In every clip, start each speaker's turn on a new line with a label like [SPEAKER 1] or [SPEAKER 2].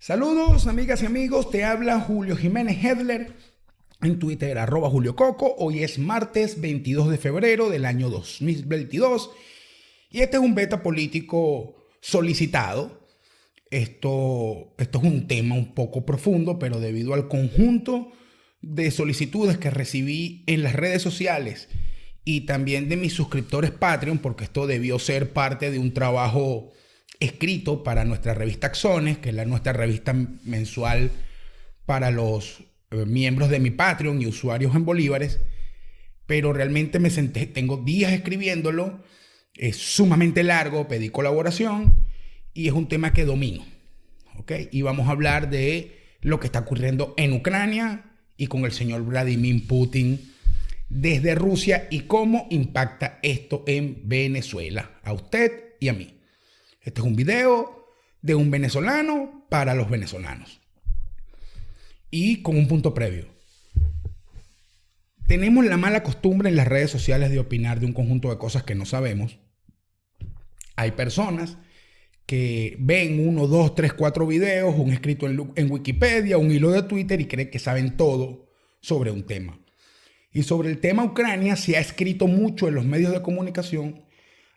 [SPEAKER 1] Saludos amigas y amigos, te habla Julio Jiménez Hedler en Twitter @JulioCoco. Hoy es martes 22 de febrero del año 2022 y este es un beta político solicitado. Esto es un tema un poco profundo, pero debido al conjunto de solicitudes que recibí en las redes sociales y también de mis suscriptores Patreon, porque esto debió ser parte de un trabajo escrito para nuestra revista Axones, que es nuestra revista mensual para los miembros de mi Patreon y usuarios en bolívares, pero realmente me senté, tengo días escribiéndolo, es sumamente largo, pedí colaboración y es un tema que domino, ¿ok? Y vamos a hablar de lo que está ocurriendo en Ucrania y con el señor Vladimir Putin desde Rusia y cómo impacta esto en Venezuela, a usted y a mí. Este es un video de un venezolano para los venezolanos. Y con un punto previo. Tenemos la mala costumbre en las redes sociales de opinar de un conjunto de cosas que no sabemos. Hay personas que ven 1, 2, 3, 4 videos, un escrito en Wikipedia, un hilo de Twitter y creen que saben todo sobre un tema. Y sobre el tema Ucrania se ha escrito mucho en los medios de comunicación.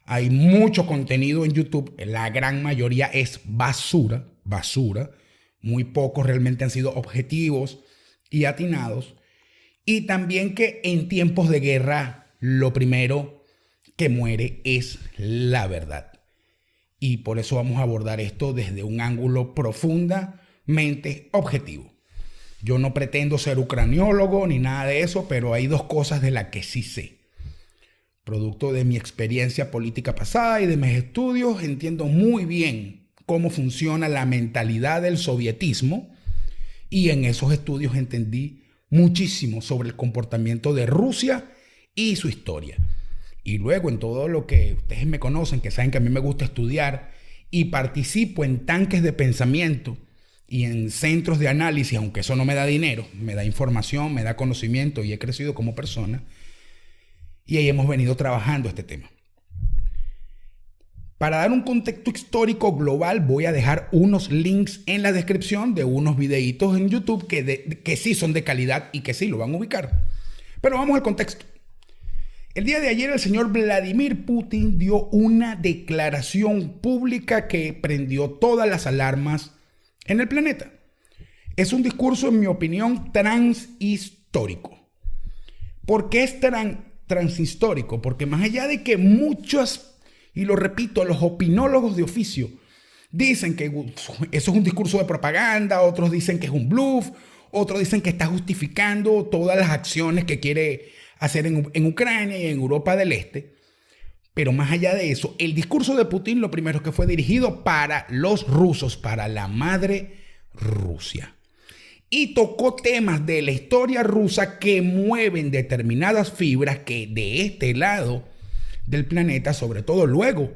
[SPEAKER 1] Hay mucho contenido en YouTube, la gran mayoría es basura. Muy pocos realmente han sido objetivos y atinados. Y también que en tiempos de guerra lo primero que muere es la verdad. Y por eso vamos a abordar esto desde un ángulo profundamente objetivo. Yo no pretendo ser ucraniólogo ni nada de eso, pero hay dos cosas de las que sí sé. Producto de mi experiencia política pasada y de mis estudios, entiendo muy bien cómo funciona la mentalidad del sovietismo y en esos estudios entendí muchísimo sobre el comportamiento de Rusia y su historia. Y luego en todo lo que ustedes me conocen, que saben que a mí me gusta estudiar y participo en tanques de pensamiento y en centros de análisis, aunque eso no me da dinero, me da información, me da conocimiento y he crecido como persona. Y ahí hemos venido trabajando este tema. Para dar un contexto histórico global, voy a dejar unos links en la descripción de unos videitos en YouTube que sí son de calidad y que sí lo van a ubicar. Pero vamos al contexto. El día de ayer el señor Vladimir Putin dio una declaración pública que prendió todas las alarmas en el planeta. Es un discurso, en mi opinión, transhistórico. ¿Por qué es transhistórico? Porque más allá de que muchos, y lo repito, los opinólogos de oficio dicen que eso es un discurso de propaganda, otros dicen que es un bluff, otros dicen que está justificando todas las acciones que quiere hacer en Ucrania y en Europa del Este. Pero más allá de eso, el discurso de Putin lo primero que fue dirigido para los rusos, para la madre Rusia. Y tocó temas de la historia rusa que mueven determinadas fibras que de este lado del planeta, sobre todo luego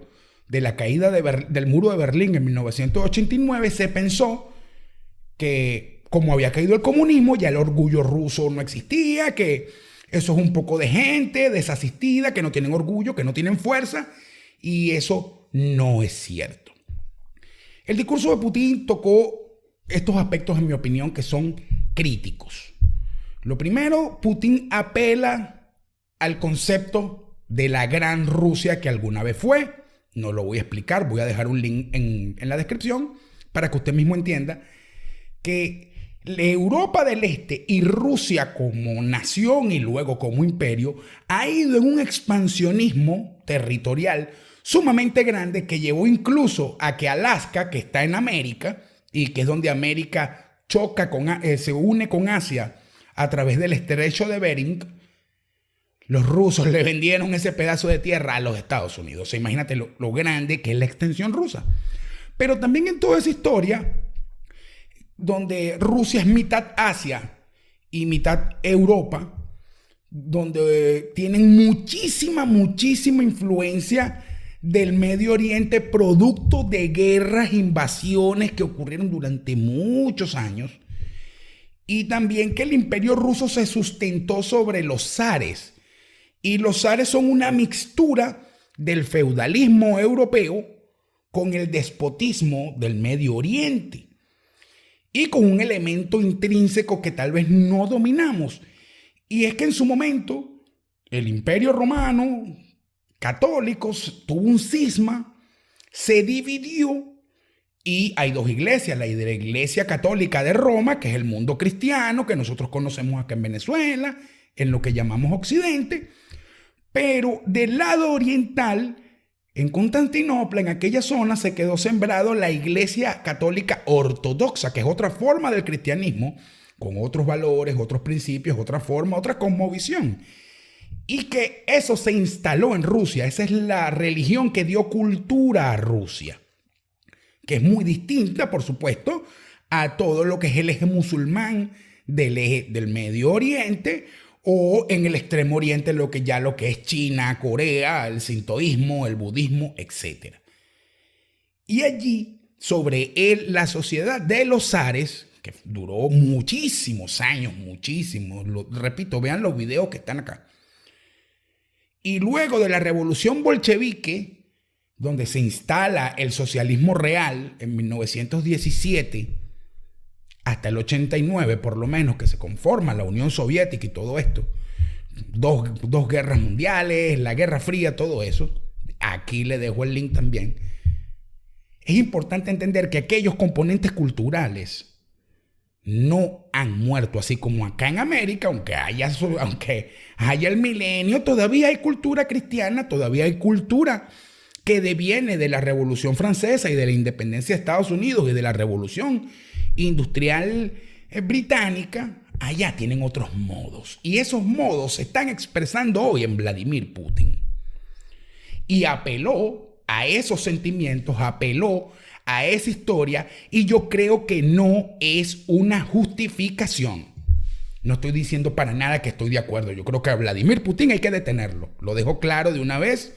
[SPEAKER 1] de la caída del muro de Berlín en 1989, se pensó que como había caído el comunismo, ya el orgullo ruso no existía, que eso es un poco de gente desasistida, que no tienen orgullo, que no tienen fuerza, y eso no es cierto. El discurso de Putin tocó estos aspectos, en mi opinión, que son críticos. Lo primero, Putin apela al concepto de la gran Rusia que alguna vez fue. No lo voy a explicar, voy a dejar un link en la descripción para que usted mismo entienda que Europa del Este y Rusia como nación y luego como imperio ha ido en un expansionismo territorial sumamente grande que llevó incluso a que Alaska, que está en América, y que es donde América se une con Asia a través del estrecho de Bering, los rusos le vendieron ese pedazo de tierra a los Estados Unidos. O sea, imagínate lo grande que es la extensión rusa. Pero también en toda esa historia, donde Rusia es mitad Asia y mitad Europa, donde tienen muchísima influencia del Medio Oriente, producto de guerras, invasiones que ocurrieron durante muchos años, y también que el Imperio Ruso se sustentó sobre los zares, y los zares son una mixtura del feudalismo europeo con el despotismo del Medio Oriente. y con un elemento intrínseco que tal vez no dominamos. Y es que en su momento el Imperio Romano católico tuvo un cisma, se dividió y hay dos iglesias, la Iglesia Católica de Roma, que es el mundo cristiano que nosotros conocemos acá en Venezuela, en lo que llamamos Occidente, pero del lado oriental, en Constantinopla, en aquella zona, se quedó sembrado la Iglesia Católica Ortodoxa, que es otra forma del cristianismo, con otros valores, otros principios, otra forma, otra cosmovisión. Y que eso se instaló en Rusia. Esa es la religión que dio cultura a Rusia, que es muy distinta, por supuesto, a todo lo que es el eje musulmán del Medio Oriente, o en el Extremo Oriente lo que es China, Corea, el sintoísmo, el budismo, etc. Y allí, sobre la sociedad de los zares, que duró muchísimos años, repito, vean los videos que están acá. Y luego de la revolución bolchevique, donde se instala el socialismo real en 1917, hasta el 89 por lo menos, que se conforma la Unión Soviética y todo esto, dos guerras mundiales, la Guerra Fría, todo eso, aquí le dejo el link también. Es importante entender que aquellos componentes culturales no han muerto, así como acá en América, aunque haya el milenio, todavía hay cultura cristiana, todavía hay cultura que deviene de la Revolución Francesa y de la independencia de Estados Unidos y de la Revolución Industrial Británica. Allá tienen otros modos, y esos modos se están expresando hoy en Vladimir Putin. Y apeló a esos sentimientos, apeló a esa historia, y yo creo que no es una justificación. No estoy diciendo para nada que estoy de acuerdo. Yo creo que a Vladimir Putin hay que detenerlo. Lo dejo claro de una vez.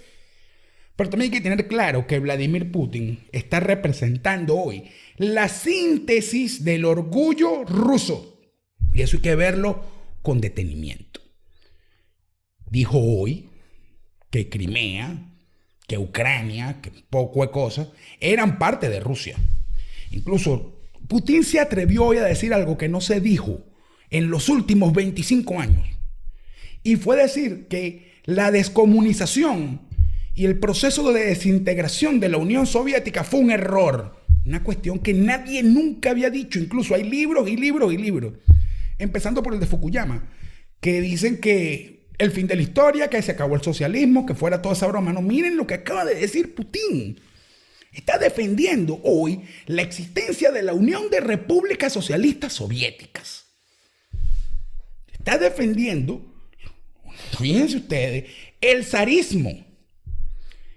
[SPEAKER 1] Pero también hay que tener claro que Vladimir Putin está representando hoy la síntesis del orgullo ruso. Y eso hay que verlo con detenimiento. Dijo hoy que Crimea, que Ucrania, que poco de cosas, eran parte de Rusia. Incluso Putin se atrevió hoy a decir algo que no se dijo en los últimos 25 años. Y fue decir que la descomunización y el proceso de desintegración de la Unión Soviética fue un error. Una cuestión que nadie nunca había dicho. Incluso hay libros y libros y libros, empezando por el de Fukuyama, que dicen que el fin de la historia, que se acabó el socialismo, que fuera toda esa broma. No, miren lo que acaba de decir Putin. Está defendiendo hoy la existencia de la Unión de Repúblicas Socialistas Soviéticas. Está defendiendo, fíjense ustedes, el zarismo.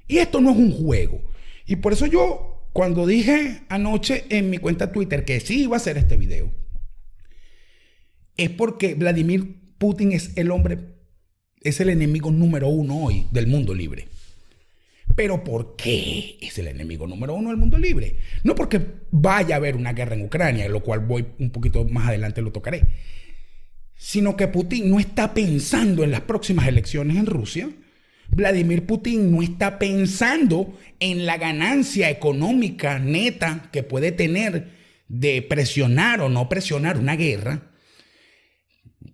[SPEAKER 1] Y esto no es un juego. Y por eso yo, cuando dije anoche en mi cuenta Twitter que sí iba a hacer este video, es porque Vladimir Putin es el enemigo número uno hoy del mundo libre. ¿Pero por qué es el enemigo número uno del mundo libre? No porque vaya a haber una guerra en Ucrania, lo cual voy un poquito más adelante lo tocaré, sino que Putin no está pensando en las próximas elecciones en Rusia. Vladimir Putin no está pensando en la ganancia económica neta que puede tener de presionar o no presionar una guerra.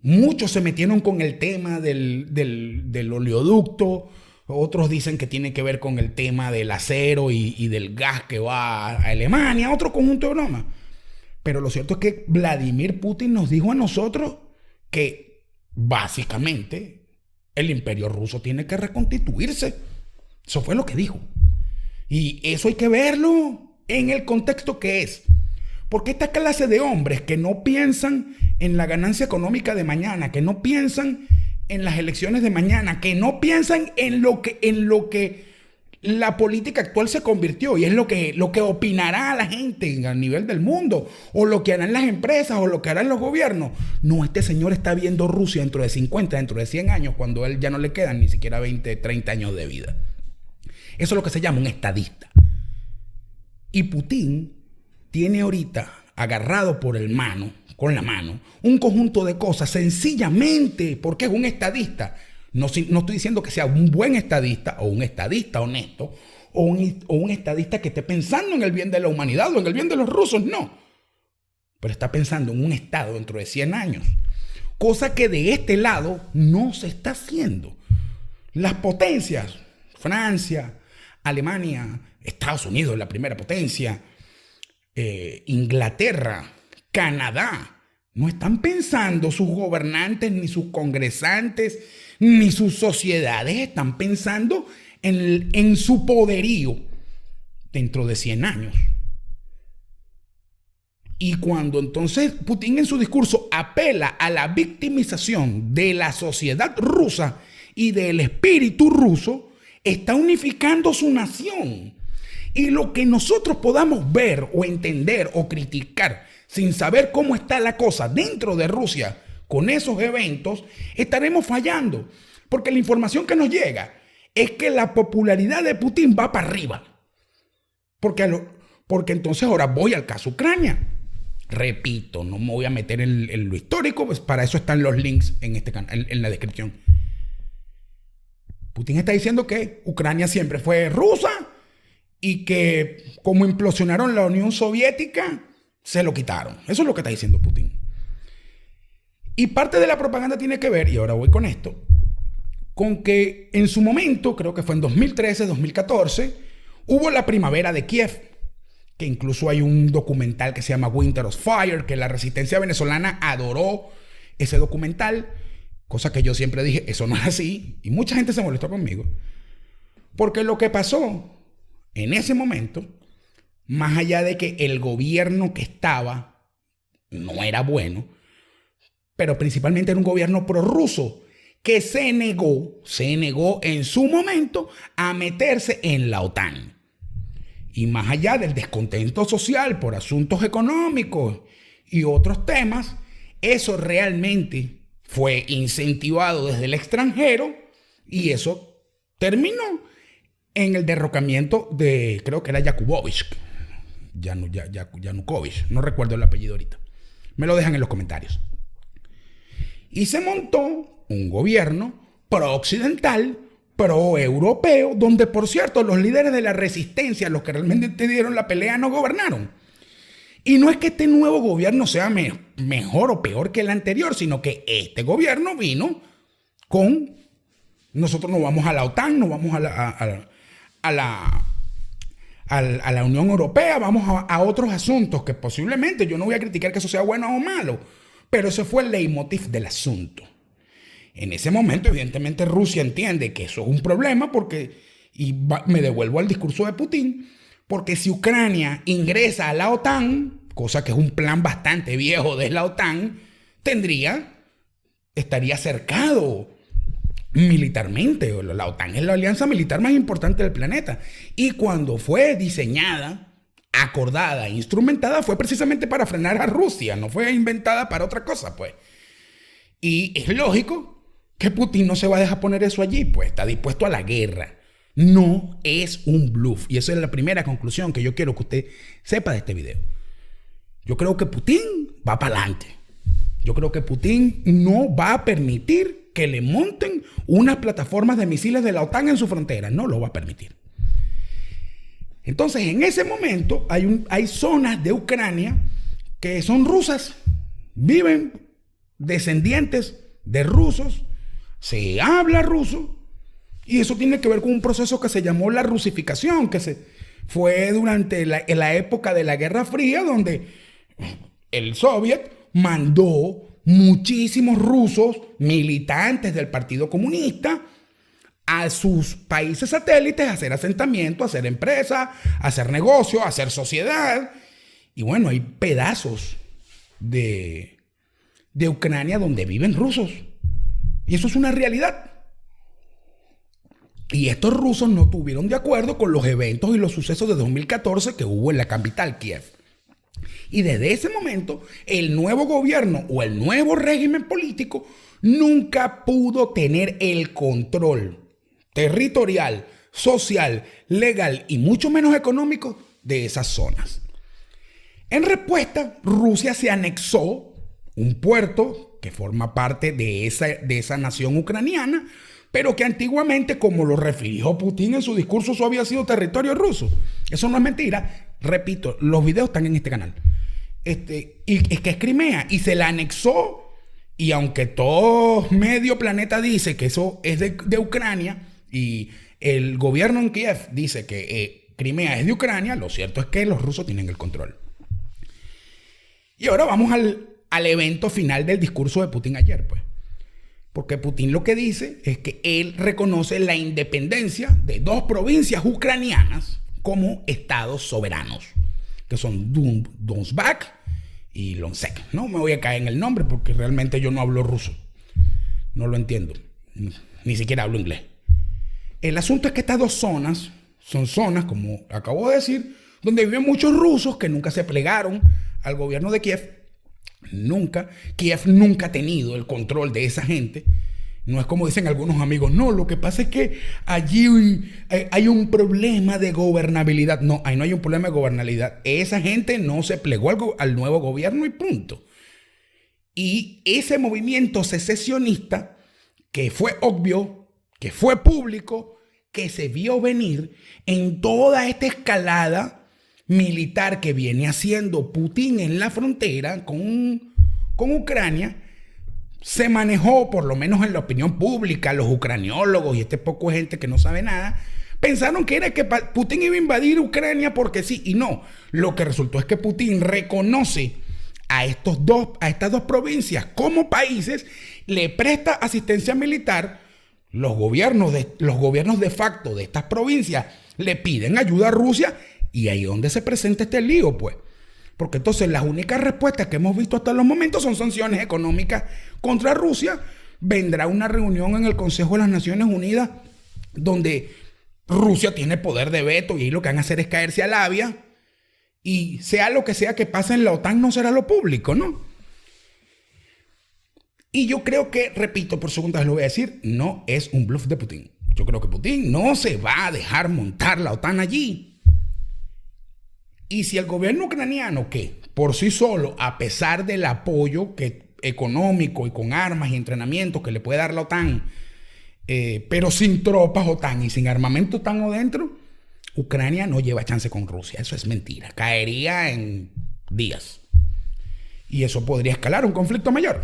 [SPEAKER 1] Muchos se metieron con el tema del oleoducto, otros dicen que tiene que ver con el tema del acero y del gas que va a Alemania, otro conjunto de bromas. Pero lo cierto es que Vladimir Putin nos dijo a nosotros que básicamente el imperio ruso tiene que reconstituirse. Eso fue lo que dijo. Y eso hay que verlo en el contexto que es. Porque esta clase de hombres que no piensan en la ganancia económica de mañana, que no piensan en las elecciones de mañana, que no piensan en lo que la política actual se convirtió, y es lo que opinará la gente a nivel del mundo, o lo que harán las empresas, o lo que harán los gobiernos. No, este señor está viendo Rusia dentro de 50, dentro de 100 años, cuando a él ya no le quedan ni siquiera 20, 30 años de vida. Eso es lo que se llama un estadista. Y Putin tiene ahorita agarrado con la mano, un conjunto de cosas sencillamente porque es un estadista. No estoy diciendo que sea un buen estadista o un estadista honesto o un estadista que esté pensando en el bien de la humanidad o en el bien de los rusos, no. pero está pensando en un Estado dentro de 100 años. Cosa que de este lado no se está haciendo. Las potencias, Francia, Alemania, Estados Unidos, la primera potencia, Inglaterra, Canadá, no están pensando sus gobernantes, ni sus congresantes, ni sus sociedades, están pensando en su poderío dentro de 100 años. Y cuando entonces Putin en su discurso apela a la victimización de la sociedad rusa y del espíritu ruso, está unificando su nación. Y lo que nosotros podamos ver o entender o criticar sin saber cómo está la cosa dentro de Rusia con esos eventos, estaremos fallando. Porque la información que nos llega es que la popularidad de Putin va para arriba. Porque entonces ahora voy al caso Ucrania. Repito, no me voy a meter en lo histórico, pues para eso están los links en este canal, en la descripción. Putin está diciendo que Ucrania siempre fue rusa y que como implosionaron la Unión Soviética, se lo quitaron. Eso es lo que está diciendo Putin. Y parte de la propaganda tiene que ver, y ahora voy con esto, con que en su momento, creo que fue en 2013, 2014, hubo la primavera de Kiev, que incluso hay un documental que se llama Winter of Fire, que la resistencia venezolana adoró ese documental, cosa que yo siempre dije, eso no es así, y mucha gente se molestó conmigo, porque lo que pasó en ese momento, más allá de que el gobierno que estaba no era bueno, pero principalmente era un gobierno prorruso, que se negó en su momento a meterse en la OTAN. Y más allá del descontento social por asuntos económicos y otros temas, eso realmente fue incentivado desde el extranjero y eso terminó en el derrocamiento de, creo que era Yanukovych, no recuerdo el apellido ahorita. Me lo dejan en los comentarios. Y se montó un gobierno pro-occidental, pro-europeo, donde, por cierto, los líderes de la resistencia, los que realmente te dieron la pelea, no gobernaron. Y no es que este nuevo gobierno sea mejor o peor que el anterior, sino que este gobierno vino con... Nosotros no vamos a la OTAN, no vamos a la Unión Europea, vamos a otros asuntos que posiblemente, yo no voy a criticar que eso sea bueno o malo, pero ese fue el leitmotiv del asunto. En ese momento, evidentemente, Rusia entiende que eso es un problema me devuelvo al discurso de Putin, porque si Ucrania ingresa a la OTAN, cosa que es un plan bastante viejo de la OTAN, estaría cercado militarmente. La OTAN es la alianza militar más importante del planeta. Y cuando fue diseñada, acordada, instrumentada, fue precisamente para frenar a Rusia, no fue inventada para otra cosa, pues. Y es lógico que Putin no se va a dejar poner eso allí, pues está dispuesto a la guerra. No es un bluff. Y esa es la primera conclusión que yo quiero que usted sepa de este video. Yo creo que Putin va para adelante. Yo creo que Putin no va a permitir que le monten unas plataformas de misiles de la OTAN en su frontera. No lo va a permitir. Entonces, en ese momento hay zonas de Ucrania que son rusas. Viven descendientes de rusos. Se habla ruso y eso tiene que ver con un proceso que se llamó la rusificación, que fue durante la época de la Guerra Fría, donde el Soviet mandó muchísimos rusos militantes del Partido Comunista a sus países satélites a hacer asentamiento, a hacer empresa, a hacer negocio, a hacer sociedad. Y bueno, hay pedazos de Ucrania donde viven rusos. Y eso es una realidad. Y estos rusos no estuvieron de acuerdo con los eventos y los sucesos de 2014 que hubo en la capital, Kiev. Y desde ese momento, el nuevo gobierno o el nuevo régimen político nunca pudo tener el control territorial, social, legal y mucho menos económico de esas zonas. En respuesta, Rusia se anexó un puerto que forma parte de esa nación ucraniana, pero que antiguamente, como lo refirió Putin en su discurso, eso había sido territorio ruso. Eso no es mentira. Repito, los videos están en este canal. y es que es Crimea, y se la anexó, y aunque todo medio planeta dice que eso es de Ucrania, y el gobierno en Kiev dice que Crimea es de Ucrania, lo cierto es que los rusos tienen el control. Y ahora vamos al evento final del discurso de Putin ayer, pues. Porque Putin lo que dice es que él reconoce la independencia de dos provincias ucranianas como estados soberanos, que son Donetsk y Luhansk. No me voy a caer en el nombre porque realmente yo no hablo ruso. No lo entiendo. Ni siquiera hablo inglés. El asunto es que estas dos zonas son zonas, como acabo de decir, donde viven muchos rusos que nunca se plegaron al gobierno de Kiev. Kiev nunca ha tenido el control de esa gente. No es como dicen algunos amigos, no, lo que pasa es que allí hay un problema de gobernabilidad. No, ahí no hay un problema de gobernabilidad. Esa gente no se plegó al nuevo gobierno y punto. Y ese movimiento secesionista, que fue obvio, que fue público, que se vio venir en toda esta escalada militar que viene haciendo Putin en la frontera con Ucrania, se manejó, por lo menos en la opinión pública, los ucraniólogos y este poco de gente que no sabe nada, pensaron que era que Putin iba a invadir Ucrania porque sí, y no. Lo que resultó es que Putin reconoce a estas dos provincias como países, le presta asistencia militar, los gobiernos de facto de estas provincias le piden ayuda a Rusia. Y ahí es donde se presenta este lío, pues. Porque entonces las únicas respuestas que hemos visto hasta los momentos son sanciones económicas contra Rusia. Vendrá una reunión en el Consejo de las Naciones Unidas donde Rusia tiene poder de veto y ahí lo que van a hacer es caerse a labia. Y sea lo que sea que pase en la OTAN, no será lo público, ¿no? Y yo creo que, repito, por segunda vez lo voy a decir, no es un bluff de Putin. Yo creo que Putin no se va a dejar montar la OTAN allí. Y si el gobierno ucraniano, que por sí solo, a pesar del apoyo económico y con armas y entrenamiento que le puede dar la OTAN, pero sin tropas OTAN y sin armamento OTAN adentro, Ucrania no lleva chance con Rusia. Eso es mentira. Caería en días. Y eso podría escalar un conflicto mayor.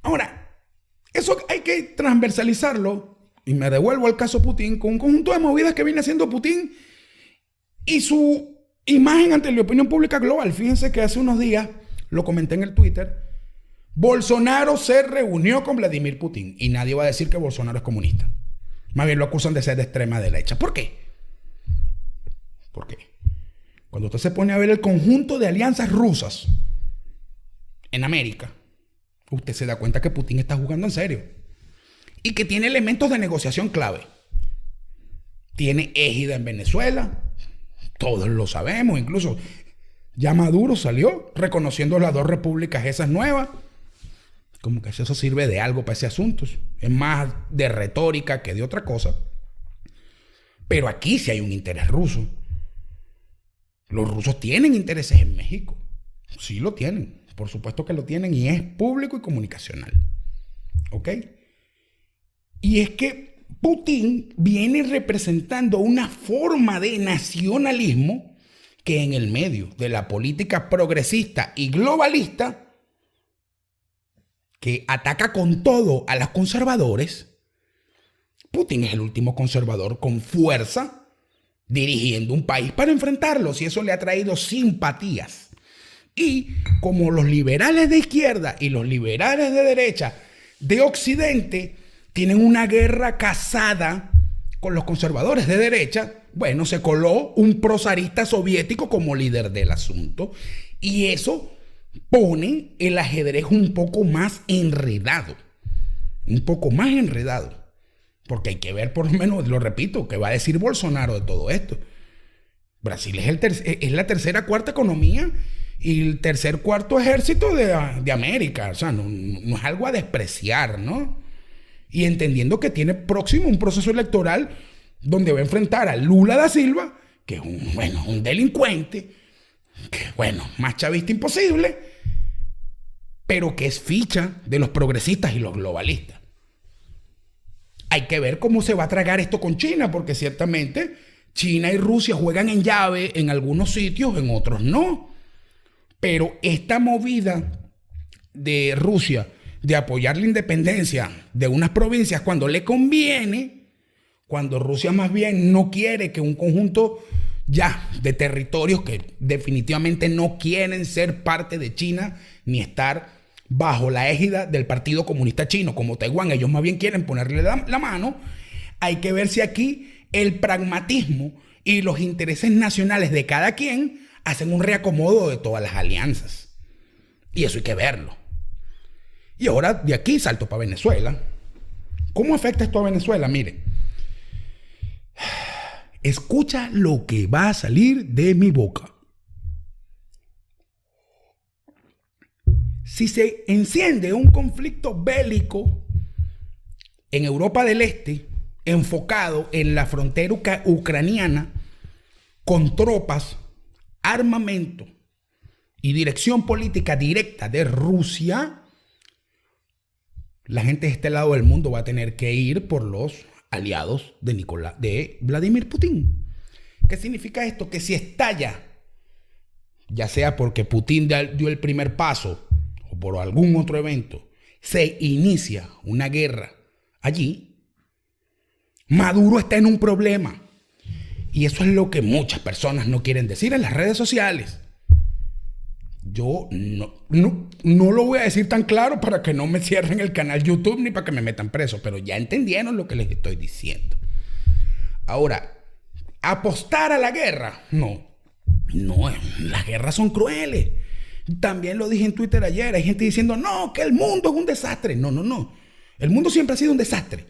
[SPEAKER 1] Ahora, eso hay que transversalizarlo, y me devuelvo al caso Putin, con un conjunto de movidas que viene haciendo Putin y su imagen ante la opinión pública global. Fíjense que hace unos días, lo comenté en el Twitter, Bolsonaro se reunió con Vladimir Putin y nadie va a decir que Bolsonaro es comunista. Más bien lo acusan de ser de extrema derecha. ¿Por qué? ¿Por qué? Cuando usted se pone a ver el conjunto de alianzas rusas en América, usted se da cuenta que Putin está jugando en serio y que tiene elementos de negociación clave. Tiene égida en Venezuela. Todos lo sabemos, incluso ya Maduro salió reconociendo las dos repúblicas esas nuevas. Como que eso sirve de algo para ese asunto. Es más de retórica que de otra cosa. Pero aquí sí hay un interés ruso. Los rusos tienen intereses en México. Sí lo tienen. Por supuesto que lo tienen y es público y comunicacional. ¿Ok? Y es que Putin viene representando una forma de nacionalismo que en el medio de la política progresista y globalista, que ataca con todo a los conservadores, Putin es el último conservador con fuerza dirigiendo un país para enfrentarlos, y eso le ha traído simpatías. Y como los liberales de izquierda y los liberales de derecha de Occidente tienen una guerra casada con los conservadores de derecha, bueno, se coló un prosarista soviético como líder del asunto. Y eso pone el ajedrez un poco más enredado. Un poco más enredado. Porque hay que ver, por lo menos, lo repito, qué va a decir Bolsonaro de todo esto. Brasil es la tercera, cuarta economía y el tercer, cuarto ejército de América. O sea, no es algo a despreciar, ¿no? Y entendiendo que tiene próximo un proceso electoral donde va a enfrentar a Lula da Silva, que es un delincuente, que más chavista imposible, pero que es ficha de los progresistas y los globalistas. Hay que ver cómo se va a tragar esto con China, porque ciertamente China y Rusia juegan en llave en algunos sitios, en otros no. Pero esta movida de Rusia de apoyar la independencia de unas provincias cuando le conviene, cuando Rusia más bien no quiere que un conjunto ya de territorios que definitivamente no quieren ser parte de China ni estar bajo la égida del Partido Comunista Chino, como Taiwán, ellos más bien quieren ponerle la mano. Hay que ver si aquí el pragmatismo y los intereses nacionales de cada quien hacen un reacomodo de todas las alianzas. Y eso hay que verlo. Y ahora de aquí salto para Venezuela. ¿Cómo afecta esto a Venezuela? Mire, escucha lo que va a salir de mi boca. Si se enciende un conflicto bélico en Europa del Este, enfocado en la frontera ucraniana, con tropas, armamento y dirección política directa de Rusia, la gente de este lado del mundo va a tener que ir por los aliados de Vladimir Putin. ¿Qué significa esto? Que si estalla, ya sea porque Putin dio el primer paso o por algún otro evento, se inicia una guerra allí, Maduro está en un problema. Y eso es lo que muchas personas no quieren decir en las redes sociales. Yo no lo voy a decir tan claro para que no me cierren el canal YouTube ni para que me metan preso, pero ya entendieron lo que les estoy diciendo. Ahora, apostar a la guerra, no, las guerras son crueles. También lo dije en Twitter ayer, hay gente diciendo, no, que el mundo es un desastre. No, el mundo siempre ha sido un desastre,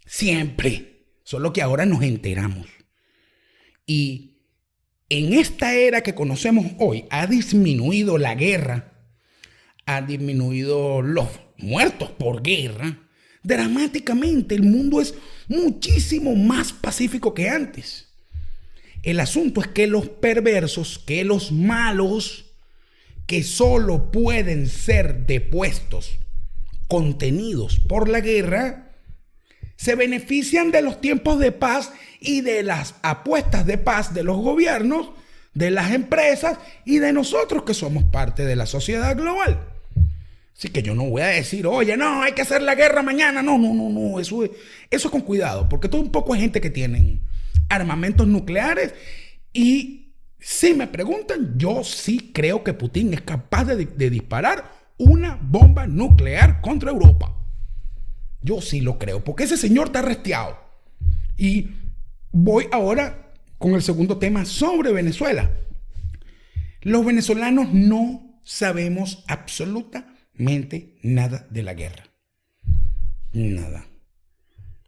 [SPEAKER 1] siempre, solo que ahora nos enteramos. Y en esta era que conocemos hoy, ha disminuido la guerra, ha disminuido los muertos por guerra. Dramáticamente, el mundo es muchísimo más pacífico que antes. El asunto es que los perversos, que los malos, que solo pueden ser depuestos, contenidos por la guerra, se benefician de los tiempos de paz y de las apuestas de paz de los gobiernos, de las empresas y de nosotros que somos parte de la sociedad global. Así que yo no voy a decir, oye, no, hay que hacer la guerra mañana. No, eso con cuidado, porque todo un poco hay gente que tienen armamentos nucleares y si me preguntan, yo sí creo que Putin es capaz de disparar una bomba nuclear contra Europa. Yo sí lo creo, porque ese señor está arresteado. Y voy ahora con el segundo tema sobre Venezuela. Los venezolanos no sabemos absolutamente nada de la guerra. Nada.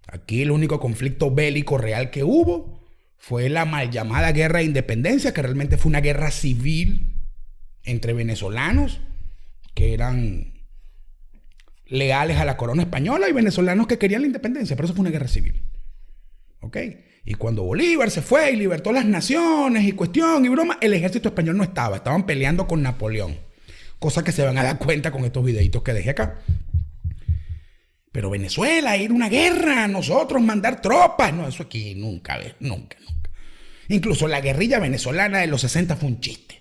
[SPEAKER 1] Aquí el único conflicto bélico real que hubo fue la mal llamada guerra de independencia, que realmente fue una guerra civil entre venezolanos que eran leales a la corona española y venezolanos que querían la independencia, pero eso fue una guerra civil. ¿Ok? Y cuando Bolívar se fue y libertó las naciones y cuestión y broma, el ejército español no estaba, estaban peleando con Napoleón. Cosa que se van a dar cuenta con estos videitos que dejé acá. Pero Venezuela, ir a una guerra, nosotros mandar tropas, no, eso aquí nunca. Incluso la guerrilla venezolana de los 60 fue un chiste.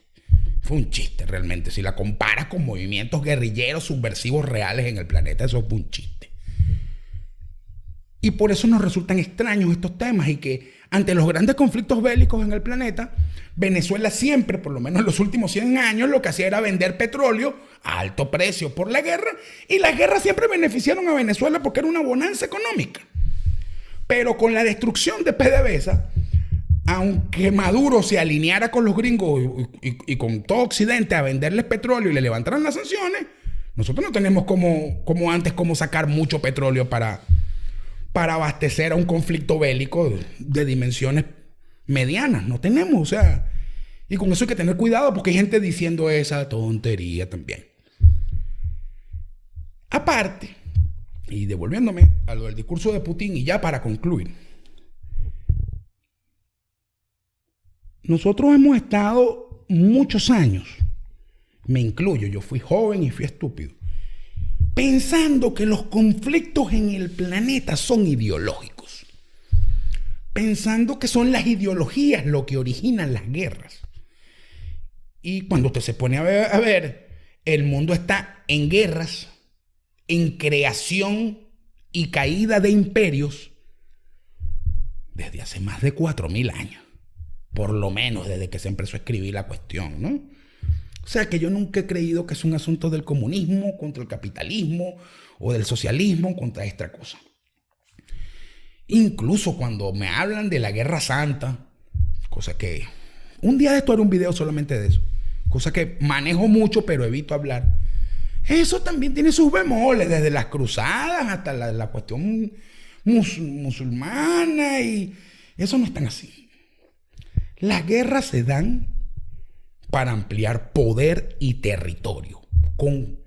[SPEAKER 1] Fue un chiste realmente. Si la comparas con movimientos guerrilleros subversivos reales en el planeta, eso fue un chiste. Y por eso nos resultan extraños estos temas y que ante los grandes conflictos bélicos en el planeta, Venezuela siempre, por lo menos en los últimos 100 años, lo que hacía era vender petróleo a alto precio por la guerra y las guerras siempre beneficiaron a Venezuela porque era una bonanza económica. Pero con la destrucción de PDVSA, aunque Maduro se alineara con los gringos y con todo Occidente a venderles petróleo y le levantaran las sanciones, nosotros no tenemos como antes cómo sacar mucho petróleo para abastecer a un conflicto bélico de dimensiones medianas. No tenemos, o sea, y con eso hay que tener cuidado porque hay gente diciendo esa tontería también. Aparte, y devolviéndome a lo del discurso de Putin y ya para concluir, nosotros hemos estado muchos años, me incluyo, yo fui joven y fui estúpido, pensando que los conflictos en el planeta son ideológicos, pensando que son las ideologías lo que originan las guerras. Y cuando usted se pone a ver, el mundo está en guerras, en creación y caída de imperios desde hace más de 4000 años. Por lo menos desde que se empezó a escribir la cuestión, ¿no? O sea que yo nunca he creído que es un asunto del comunismo contra el capitalismo o del socialismo contra esta cosa. Incluso cuando me hablan de la Guerra Santa, cosa que un día de esto haré un video solamente de eso, cosa que manejo mucho pero evito hablar. Eso también tiene sus bemoles, desde las cruzadas hasta la cuestión musulmana, y eso no es tan así. Las guerras se dan para ampliar poder y territorio, con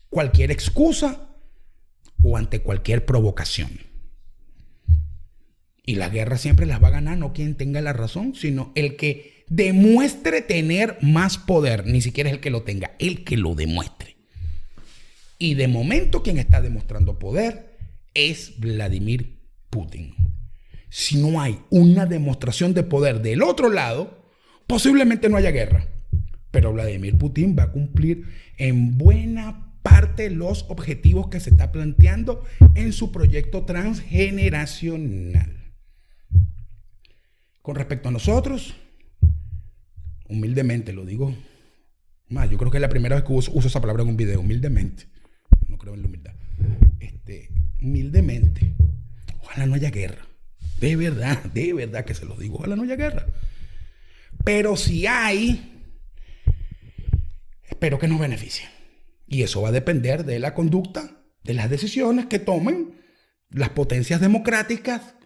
[SPEAKER 1] cualquier excusa o ante cualquier provocación. Y las guerras siempre las va a ganar no quien tenga la razón, sino el que demuestre tener más poder. Ni siquiera es el que lo tenga, el que lo demuestre. Y de momento quien está demostrando poder es Vladimir Putin. Si no hay una demostración de poder del otro lado, posiblemente no haya guerra. Pero Vladimir Putin va a cumplir en buena parte los objetivos que se está planteando en su proyecto transgeneracional. Con respecto a nosotros, humildemente lo digo, más, yo creo que es la primera vez que uso esa palabra en un video, humildemente. No creo en la humildad. Humildemente, ojalá no haya guerra. De verdad que se lo digo, ojalá no haya guerra. Pero si hay, espero que nos beneficie. Y eso va a depender de la conducta, de las decisiones que tomen las potencias democráticas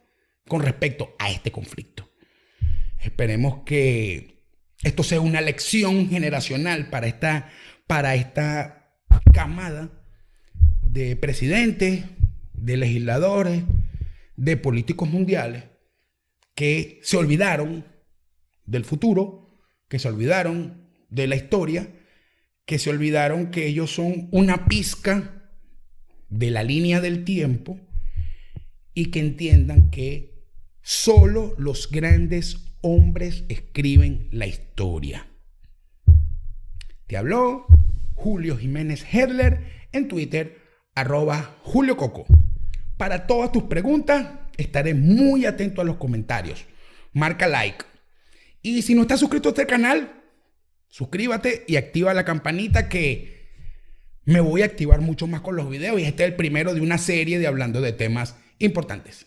[SPEAKER 1] con respecto a este conflicto. Esperemos que esto sea una lección generacional para esta camada de presidentes, de legisladores, de políticos mundiales que se olvidaron del futuro, que se olvidaron de la historia, que se olvidaron que ellos son una pizca de la línea del tiempo, y que entiendan que solo los grandes hombres escriben la historia. Te habló Julio Jiménez Hedler en Twitter, @JulioCoco. Para todas tus preguntas, estaré muy atento a los comentarios. Marca like. Y si no estás suscrito a este canal, suscríbete y activa la campanita, que me voy a activar mucho más con los videos. Y este es el primero de una serie de hablando de temas importantes.